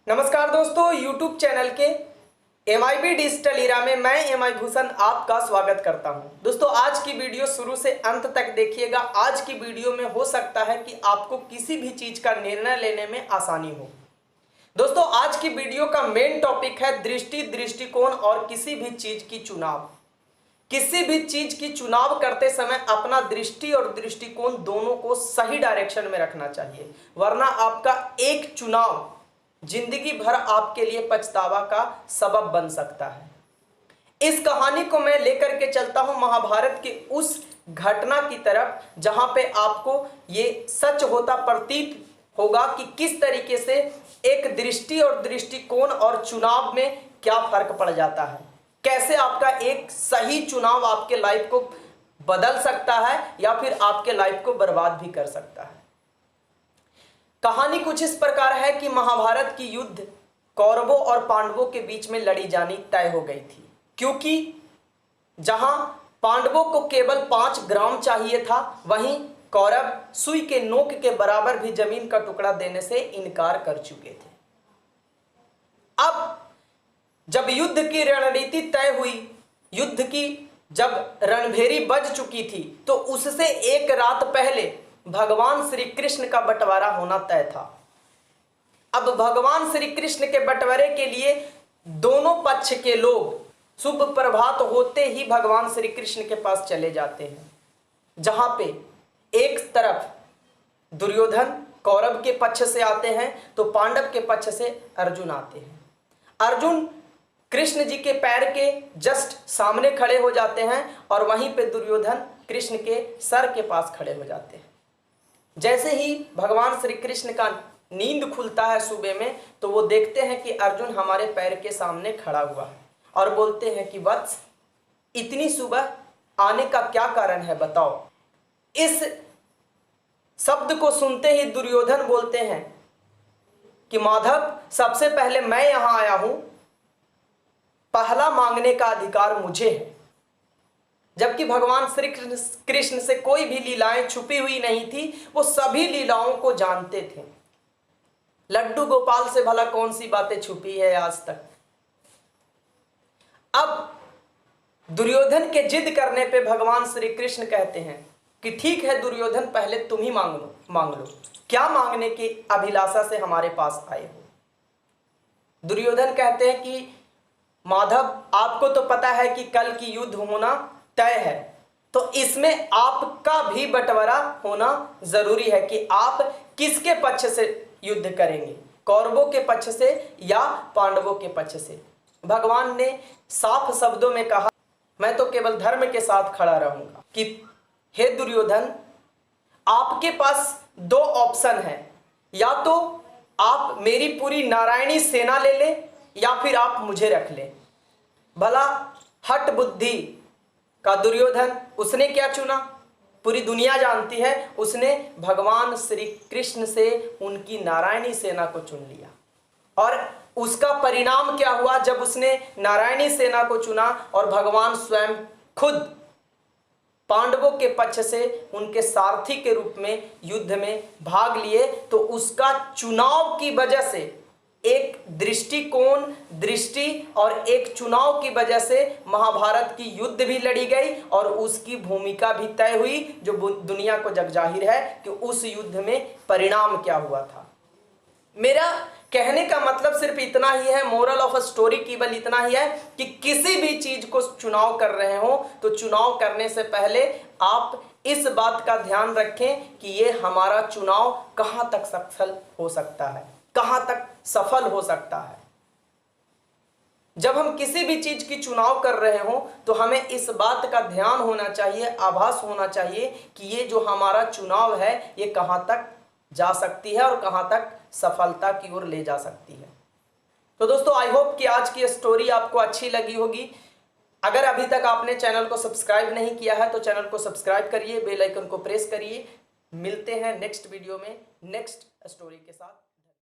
नमस्कार दोस्तों, YouTube channel के MIB डिजिटल इरा में मैं MI भूषण आपका स्वागत करता हूं। दोस्तों, आज की वीडियो शुरू से अंत तक देखिएगा। आज की वीडियो में हो सकता है कि आपको किसी भी चीज का निर्णय लेने में आसानी हो। दोस्तों, आज की वीडियो का मेन टॉपिक है दृष्टि, दृष्टिकोण और किसी भी चीज की चुनाव। किसी भी चीज की चुनाव करते समय अपना दृष्टि और दृष्टिकोण दोनों को सही डायरेक्शन में रखना चाहिए, वरना आपका एक चुनाव जिंदगी भर आपके लिए पछतावा का सबब बन सकता है। इस कहानी को मैं लेकर के चलता हूं महाभारत के उस घटना की तरफ जहां पे आपको ये सच होता प्रतीत होगा कि किस तरीके से एक दृष्टि और दृष्टिकोण और चुनाव में क्या फर्क पड़ जाता है, कैसे आपका एक सही चुनाव आपके लाइफ को बदल सकता है या फिर आपके लाइफ को बर्बाद भी कर सकता है। कहानी कुछ इस प्रकार है कि महाभारत की युद्ध कौरवों और पांडवों के बीच में लड़ी जानी तय हो गई थी, क्योंकि जहां पांडवों को केवल 5 ग्राम चाहिए था, वहीं कौरव सुई के नोक के बराबर भी जमीन का टुकड़ा देने से इनकार कर चुके थे। अब जब युद्ध की रणनीति तय हुई, युद्ध की जब रणभेरी बज चुकी थी, तो उससे एक रात पहले भगवान श्री कृष्ण का बंटवारा होना तय था। अब भगवान श्री कृष्ण के बंटवारे के लिए दोनों पक्ष के लोग शुभ प्रभात होते ही भगवान श्री कृष्ण के पास चले जाते हैं, जहां पे एक तरफ दुर्योधन कौरव के पक्ष से आते हैं तो पांडव के पक्ष से अर्जुन आते हैं। अर्जुन कृष्ण जी के पैर के जस्ट सामने खड़े हो जाते हैं और वहीं पे दुर्योधन कृष्ण के सर के पास खड़े हो जाते हैं। जैसे ही भगवान श्री कृष्ण का नींद खुलता है सुबह में, तो वो देखते हैं कि अर्जुन हमारे पैर के सामने खड़ा हुआ है और बोलते हैं कि वत्स, इतनी सुबह आने का क्या कारण है, बताओ। इस शब्द को सुनते ही दुर्योधन बोलते हैं कि माधव, सबसे पहले मैं यहां आया हूं, पहला मांगने का अधिकार मुझे है। जबकि भगवान श्री कृष्ण से कोई भी लीलाएं छुपी हुई नहीं थी, वो सभी लीलाओं को जानते थे। लड्डू गोपाल से भला कौन सी बातें छुपी है आज तक। अब दुर्योधन के जिद करने पे भगवान श्री कृष्ण कहते हैं कि ठीक है दुर्योधन, पहले तुम ही मांग लो, क्या मांगने की अभिलाषा से हमारे पास आए हो। दुर्योधन कहते हैं कि माधव, आपको तो पता है कि कल की युद्ध होना तय है, तो इसमें आपका भी बंटवारा होना जरूरी है कि आप किसके पक्ष से युद्ध करेंगे, कौरवों के पक्ष से या पांडवों के पक्ष से। भगवान ने साफ शब्दों में कहा, मैं तो केवल धर्म के साथ खड़ा रहूंगा। कि हे दुर्योधन, आपके पास 2 ऑप्शन है, या तो आप मेरी पूरी नारायणी सेना ले ले या फिर आप मुझे रख ले। भला हट बुद्धि का दुर्योधन, उसने क्या चुना पूरी दुनिया जानती है, उसने भगवान श्री कृष्ण से उनकी नारायणी सेना को चुन लिया। और उसका परिणाम क्या हुआ, जब उसने नारायणी सेना को चुना और भगवान स्वयं खुद पांडवों के पक्ष से उनके सारथी के रूप में युद्ध में भाग लिए, तो उसका चुनाव की वजह से एक दृष्टिकोण, दृष्टि और एक चुनाव की वजह से महाभारत की युद्ध भी लड़ी गई और उसकी भूमिका भी तय हुई, जो दुनिया को जगजाहिर है कि उस युद्ध में परिणाम क्या हुआ था। मेरा कहने का मतलब सिर्फ इतना ही है, मोरल ऑफ अ स्टोरी केवल इतना ही है कि किसी भी चीज को चुनाव कर रहे हो तो चुनाव करने से पहले आप इस बात का ध्यान रखें कि ये हमारा चुनाव कहां तक सफल हो सकता है, कहां तक सफल हो सकता है। जब हम किसी भी चीज की चुनाव कर रहे हो तो हमें इस बात का ध्यान होना चाहिए, आभास होना चाहिए कि ये जो हमारा चुनाव है ये कहां तक जा सकती है और कहां तक सफलता की ओर ले जा सकती है। तो दोस्तों, आई होप कि आज की स्टोरी आपको अच्छी लगी होगी। अगर अभी तक आपने चैनल को सब्सक्राइब नहीं किया है तो चैनल को सब्सक्राइब करिए, बेल आइकन को प्रेस करिए। मिलते हैं नेक्स्ट वीडियो में नेक्स्ट स्टोरी के साथ।